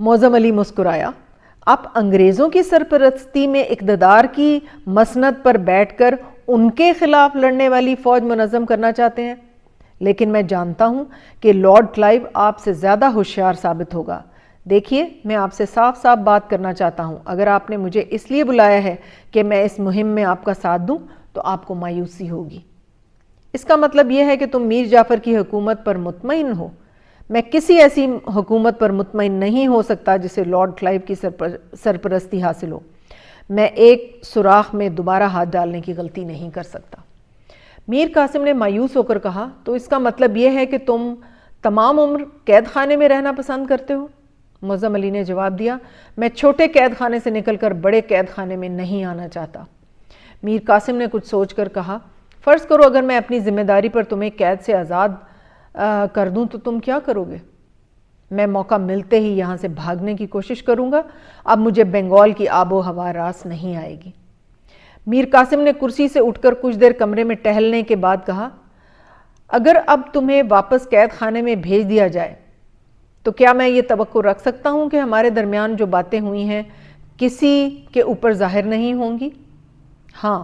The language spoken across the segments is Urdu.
معظم علی مسکرایا۔ آپ انگریزوں کی سرپرستی میں اقتدار کی مسند پر بیٹھ کر ان کے خلاف لڑنے والی فوج منظم کرنا چاہتے ہیں، لیکن میں جانتا ہوں کہ لارڈ کلائیو آپ سے زیادہ ہوشیار ثابت ہوگا۔ دیکھیے، میں آپ سے صاف صاف بات کرنا چاہتا ہوں، اگر آپ نے مجھے اس لیے بلایا ہے کہ میں اس مہم میں آپ کا ساتھ دوں تو آپ کو مایوسی ہوگی۔ اس کا مطلب یہ ہے کہ تم میر جعفر کی حکومت پر مطمئن ہو۔ میں کسی ایسی حکومت پر مطمئن نہیں ہو سکتا جسے لارڈ کلائیو کی سرپرستی حاصل ہو۔ میں ایک سوراخ میں دوبارہ ہاتھ ڈالنے کی غلطی نہیں کر سکتا۔ میر قاسم نے مایوس ہو کر کہا، تو اس کا مطلب یہ ہے کہ تم تمام عمر قید خانے میں رہنا پسند کرتے ہو؟ معظم علی نے جواب دیا، میں چھوٹے قید خانے سے نکل کر بڑے قید خانے میں نہیں آنا چاہتا۔ میر قاسم نے کچھ سوچ کر کہا، فرض کرو اگر میں اپنی ذمہ داری پر تمہیں قید سے آزاد کر دوں تو تم کیا کرو گے؟ میں موقع ملتے ہی یہاں سے بھاگنے کی کوشش کروں گا۔ اب مجھے بنگال کی آب و ہوا راس نہیں آئے گی۔ میر قاسم نے کرسی سے اٹھ کر کچھ دیر کمرے میں ٹہلنے کے بعد کہا، اگر اب تمہیں واپس قید خانے میں بھیج دیا جائے تو کیا میں یہ توقع رکھ سکتا ہوں کہ ہمارے درمیان جو باتیں ہوئی ہیں کسی کے اوپر ظاہر نہیں ہوں گی؟ ہاں،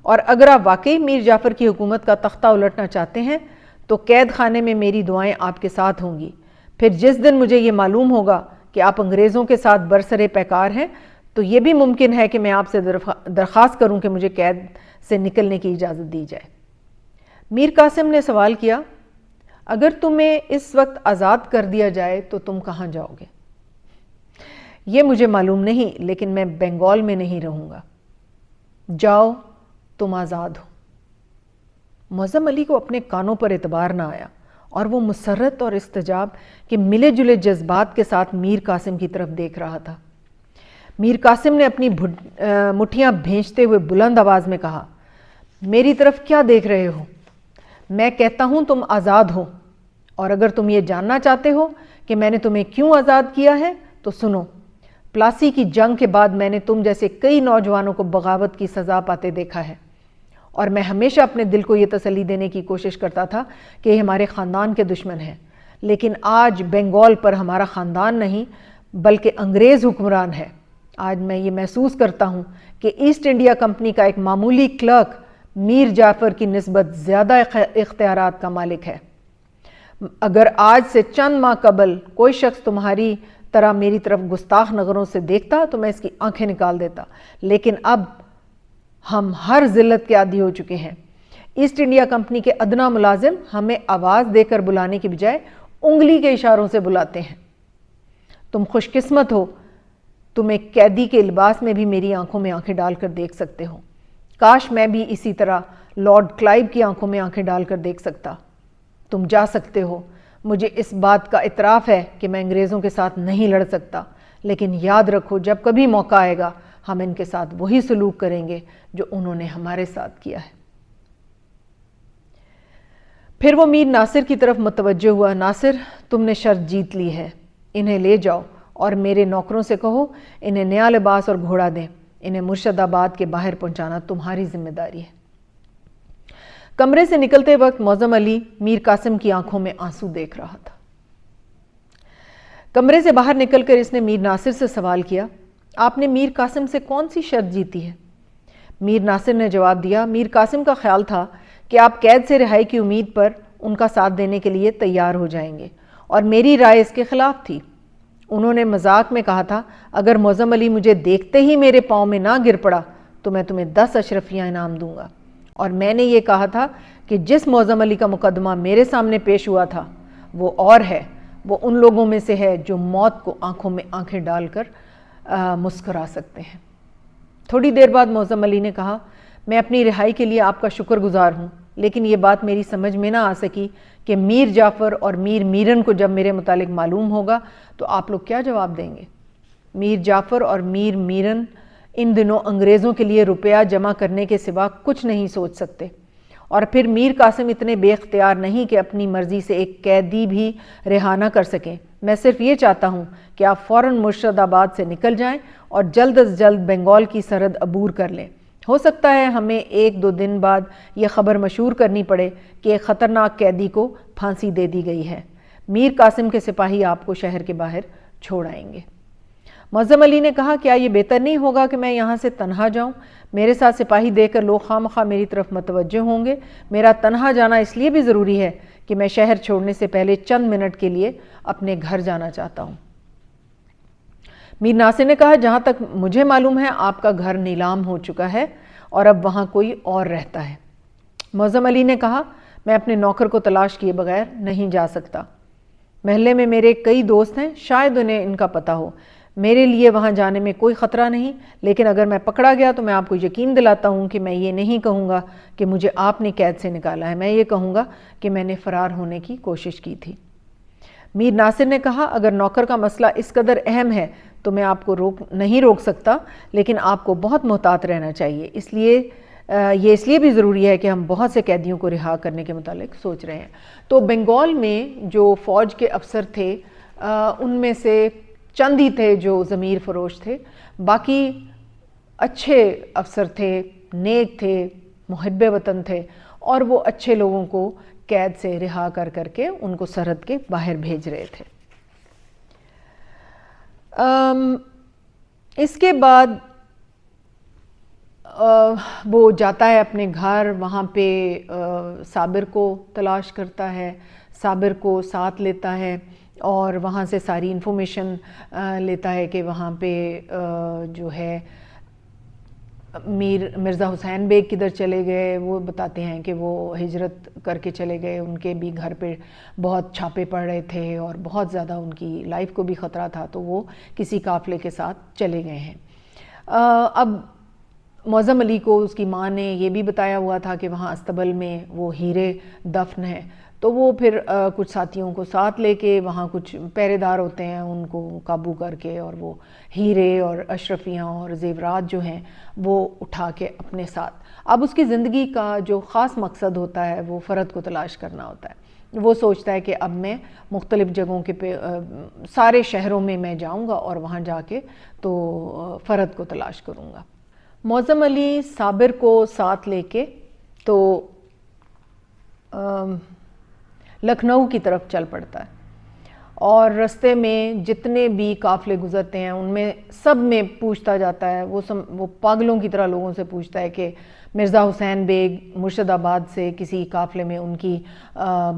اور اگر آپ واقعی میر جعفر کی حکومت کا تختہ الٹنا چاہتے ہیں تو قید خانے میں میری دعائیں آپ کے ساتھ ہوں گی۔ پھر جس دن مجھے یہ معلوم ہوگا کہ آپ انگریزوں کے ساتھ برسر پیکار ہیں تو یہ بھی ممکن ہے کہ میں آپ سے درخواست کروں کہ مجھے قید سے نکلنے کی اجازت دی جائے۔ میر قاسم نے سوال کیا، اگر تمہیں اس وقت آزاد کر دیا جائے تو تم کہاں جاؤ گے؟ یہ مجھے معلوم نہیں، لیکن میں بنگال میں نہیں رہوں گا۔ جاؤ، تم آزاد ہو۔ معظم علی کو اپنے کانوں پر اعتبار نہ آیا اور وہ مسرت اور استجاب کے ملے جلے جذبات کے ساتھ میر قاسم کی طرف دیکھ رہا تھا۔ میر قاسم نے اپنی مٹھیاں بھینچتے ہوئے بلند آواز میں کہا، میری طرف کیا دیکھ رہے ہو؟ میں کہتا ہوں تم آزاد ہو، اور اگر تم یہ جاننا چاہتے ہو کہ میں نے تمہیں کیوں آزاد کیا ہے تو سنو۔ پلاسی کی جنگ کے بعد میں نے تم جیسے کئی نوجوانوں کو بغاوت کی سزا پاتے دیکھا ہے، اور میں ہمیشہ اپنے دل کو یہ تسلی دینے کی کوشش کرتا تھا کہ یہ ہمارے خاندان کے دشمن ہیں، لیکن آج بنگال پر ہمارا خاندان نہیں بلکہ انگریز حکمران ہے۔ آج میں یہ محسوس کرتا ہوں کہ ایسٹ انڈیا کمپنی کا ایک معمولی کلرک میر جعفر کی نسبت زیادہ اختیارات کا مالک ہے۔ اگر آج سے چند ماہ قبل کوئی شخص تمہاری طرح میری طرف گستاخ نظروں سے دیکھتا تو میں اس کی آنکھیں نکال دیتا، لیکن اب ہم ہر ذلت کے عادی ہو چکے ہیں۔ ایسٹ انڈیا کمپنی کے ادنا ملازم ہمیں آواز دے کر بلانے کی بجائے انگلی کے اشاروں سے بلاتے ہیں۔ تم خوش قسمت ہو، تم ایک قیدی کے لباس میں بھی میری آنکھوں میں آنکھیں ڈال کر دیکھ سکتے ہو۔ کاش میں بھی اسی طرح لارڈ کلائیو کی آنکھوں میں آنکھیں ڈال کر دیکھ سکتا۔ تم جا سکتے ہو۔ مجھے اس بات کا اعتراف ہے کہ میں انگریزوں کے ساتھ نہیں لڑ سکتا، لیکن یاد رکھو جب کبھی موقع آئے گا ہم ان کے ساتھ وہی سلوک کریں گے جو انہوں نے ہمارے ساتھ کیا ہے۔ پھر وہ میر ناصر کی طرف متوجہ ہوا، ناصر، تم نے شرط جیت لی ہے، انہیں لے جاؤ اور میرے نوکروں سے کہو انہیں نیا لباس اور گھوڑا دیں، انہیں مرشد آباد کے باہر پہنچانا تمہاری ذمہ داری ہے۔ کمرے سے نکلتے وقت معظم علی میر قاسم کی آنکھوں میں آنسو دیکھ رہا تھا۔ کمرے سے باہر نکل کر اس نے میر ناصر سے سوال کیا، آپ نے میر قاسم سے کون سی شرط جیتی ہے؟ میر ناصر نے جواب دیا، میر قاسم کا خیال تھا کہ آپ قید سے رہائی کی امید پر ان کا ساتھ دینے کے لیے تیار ہو جائیں گے، اور میری رائے اس کے خلاف تھی۔ انہوں نے مذاق میں کہا تھا، اگر معظم علی مجھے دیکھتے ہی میرے پاؤں میں نہ گر پڑا تو میں تمہیں 10 اشرفیاں انعام دوں گا، اور میں نے یہ کہا تھا کہ جس معظم علی کا مقدمہ میرے سامنے پیش ہوا تھا وہ اور ہے، وہ ان لوگوں میں سے ہے جو موت کو آنکھوں میں آنکھیں ڈال کر مسکرا سکتے ہیں۔ تھوڑی دیر بعد معظم علی نے کہا، میں اپنی رہائی کے لیے آپ کا شکر گزار ہوں، لیکن یہ بات میری سمجھ میں نہ آ سکی کہ میر جعفر اور میر میرن کو جب میرے متعلق معلوم ہوگا تو آپ لوگ کیا جواب دیں گے؟ میر جعفر اور میر میرن ان دنوں انگریزوں کے لیے روپیہ جمع کرنے کے سوا کچھ نہیں سوچ سکتے، اور پھر میر قاسم اتنے بے اختیار نہیں کہ اپنی مرضی سے ایک قیدی بھی رہا نہ کر سکیں۔ میں صرف یہ چاہتا ہوں کہ آپ فوراً مرشد آباد سے نکل جائیں اور جلد از جلد بنگال کی سرحد عبور کر لیں۔ ہو سکتا ہے ہمیں 1-2 دن بعد یہ خبر مشہور کرنی پڑے کہ ایک خطرناک قیدی کو پھانسی دے دی گئی ہے۔ میر قاسم کے سپاہی آپ کو شہر کے باہر چھوڑ آئیں گے۔ معظم علی نے کہا کیا یہ بہتر نہیں ہوگا کہ میں یہاں سے تنہا جاؤں؟ میرے ساتھ سپاہی دیکھ کر لوگ خواہ مخواہ میری طرف متوجہ ہوں گے۔ میرا تنہا جانا اس لیے بھی ضروری ہے کہ میں شہر چھوڑنے سے پہلے چند منٹ کے لیے اپنے گھر جانا چاہتا ہوں۔ میر ناصر نے کہا جہاں تک مجھے معلوم ہے آپ کا گھر نیلام ہو چکا ہے اور اب وہاں کوئی اور رہتا ہے۔ معظم علی نے کہا میں اپنے نوکر کو تلاش کیے بغیر نہیں جا سکتا۔ محلے میں میرے کئی دوست ہیں، شاید انہیں ان کا پتہ ہو۔ میرے لیے وہاں جانے میں کوئی خطرہ نہیں، لیکن اگر میں پکڑا گیا تو میں آپ کو یقین دلاتا ہوں کہ میں یہ نہیں کہوں گا کہ مجھے آپ نے قید سے نکالا ہے، میں یہ کہوں گا کہ میں نے فرار ہونے کی کوشش کی تھی۔ میر ناصر نے کہا اگر نوکر کا مسئلہ اس قدر اہم ہے تو میں آپ کو نہیں روک سکتا، لیکن آپ کو بہت محتاط رہنا چاہیے۔ یہ اس لیے بھی ضروری ہے کہ ہم بہت سے قیدیوں کو رہا کرنے کے متعلق سوچ رہے ہیں۔ تو بنگال میں جو فوج کے افسر تھے ان میں سے چند ہی تھے جو ضمیر فروش تھے، باقی اچھے افسر تھے، نیک تھے، محب وطن تھے، اور وہ اچھے لوگوں کو قید سے رہا کر کر کے ان کو سرحد کے باہر بھیج رہے تھے۔ اس کے بعد وہ جاتا ہے اپنے گھر، وہاں پہ صابر کو تلاش کرتا ہے، صابر کو ساتھ لیتا ہے اور وہاں سے ساری انفارمیشن لیتا ہے کہ وہاں پہ جو ہے مرزا حسین بیگ کدھر چلے گئے۔ وہ بتاتے ہیں کہ وہ ہجرت کر کے چلے گئے، ان کے بھی گھر پہ بہت چھاپے پڑ رہے تھے اور بہت زیادہ ان کی لائف کو بھی خطرہ تھا، تو وہ کسی قافلے کے ساتھ چلے گئے ہیں۔ اب معظم علی کو اس کی ماں نے یہ بھی بتایا ہوا تھا کہ وہاں استبل میں وہ ہیرے دفن ہیں، تو وہ پھر کچھ ساتھیوں کو ساتھ لے کے، وہاں کچھ پہرے دار ہوتے ہیں، ان کو قابو کر کے اور وہ ہیرے اور اشرفیاں اور زیورات جو ہیں وہ اٹھا کے اپنے ساتھ۔ اب اس کی زندگی کا جو خاص مقصد ہوتا ہے وہ فرد کو تلاش کرنا ہوتا ہے۔ وہ سوچتا ہے کہ اب میں مختلف جگہوں کے سارے شہروں میں میں جاؤں گا اور وہاں جا کے تو فرد کو تلاش کروں گا۔ معظم علی صابر کو ساتھ لے کے تو لکھنؤ کی طرف چل پڑتا ہے، اور رستے میں جتنے بھی قافلے گزرتے ہیں ان میں سب میں پوچھتا جاتا ہے، وہ پاگلوں کی طرح لوگوں سے پوچھتا ہے کہ مرزا حسین بیگ مرشد آباد سے کسی قافلے میں ان کی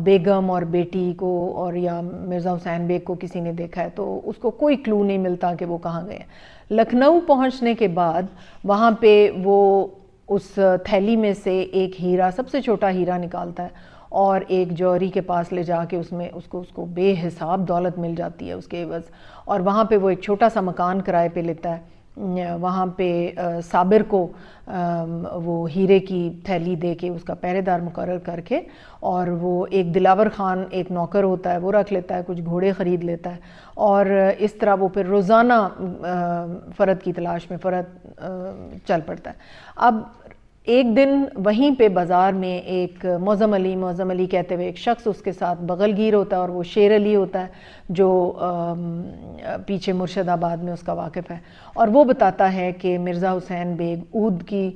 بیگم اور بیٹی کو اور یا مرزا حسین بیگ کو کسی نے دیکھا ہے، تو اس کو کوئی کلو نہیں ملتا کہ وہ کہاں گئے ہیں۔ لکھنؤ پہنچنے کے بعد وہاں پہ وہ اس تھیلی میں سے ایک ہیرا، سب سے چھوٹا ہیرا نکالتا ہے اور ایک جوہری کے پاس لے جا کے اس کو بے حساب دولت مل جاتی ہے اس کے عوض، اور وہاں پہ وہ ایک چھوٹا سا مکان کرائے پہ لیتا ہے۔ وہاں پہ صابر کو وہ ہیرے کی تھیلی دے کے اس کا پہرے دار مقرر کر کے، اور وہ ایک دلاور خان ایک نوکر ہوتا ہے وہ رکھ لیتا ہے، کچھ گھوڑے خرید لیتا ہے، اور اس طرح وہ پھر روزانہ فرد کی تلاش میں فرد چل پڑتا ہے۔ اب ایک دن وہیں پہ بازار میں ایک معظم علی کہتے ہوئے ایک شخص اس کے ساتھ بغل گیر ہوتا ہے، اور وہ شیر علی ہوتا ہے جو پیچھے مرشد آباد میں اس کا واقف ہے، اور وہ بتاتا ہے کہ مرزا حسین بیگ اود کی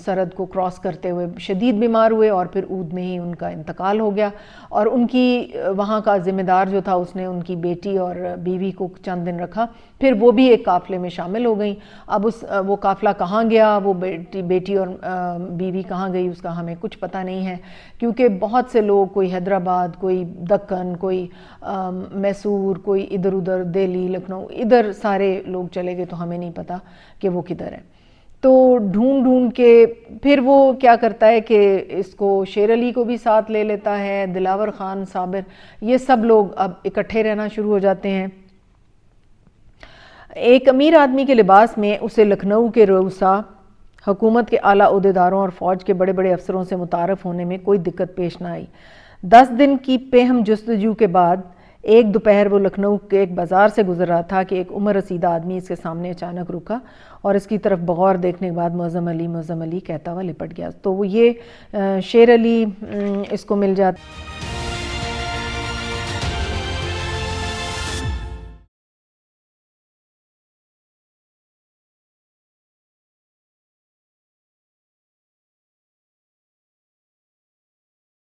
سرحد کو کراس کرتے ہوئے شدید بیمار ہوئے اور پھر اود میں ہی ان کا انتقال ہو گیا، اور ان کی وہاں کا ذمہ دار جو تھا اس نے ان کی بیٹی اور بیوی کو چند دن رکھا، پھر وہ بھی ایک قافلے میں شامل ہو گئیں۔ اب وہ قافلہ کہاں گیا، وہ بیٹی اور بیوی کہاں گئی، اس کا ہمیں کچھ پتہ نہیں ہے، کیونکہ بہت سے لوگ، کوئی حیدرآباد، کوئی دکن، کوئی میسور، کوئی ادھر ادھر دہلی، لکھنؤ، ادھر سارے لوگ چلے گئے، تو ہمیں نہیں پتہ کہ وہ کدھر ہے۔ تو ڈھونڈ کے پھر وہ کیا کرتا ہے کہ اس کو شیر علی کو بھی ساتھ لے لیتا ہے، دلاور خان، صابر، یہ سب لوگ اب اکٹھے رہنا شروع ہو جاتے ہیں۔ ایک امیر آدمی کے لباس میں اسے لکھنؤ کے رؤسا، حکومت کے اعلیٰ عہدیداروں اور فوج کے بڑے بڑے افسروں سے متعارف ہونے میں کوئی دقت پیش نہ آئی۔ 10 دن کی پیہم جستجو کے بعد ایک دوپہر وہ لکھنؤ کے ایک بازار سے گزر رہا تھا کہ ایک عمر رسیدہ آدمی اس کے سامنے اچانک رکا اور اس کی طرف بغور دیکھنے کے بعد معظم علی کہتا ہوا لپٹ گیا۔ تو وہ یہ شیر علی اس کو مل جاتا۔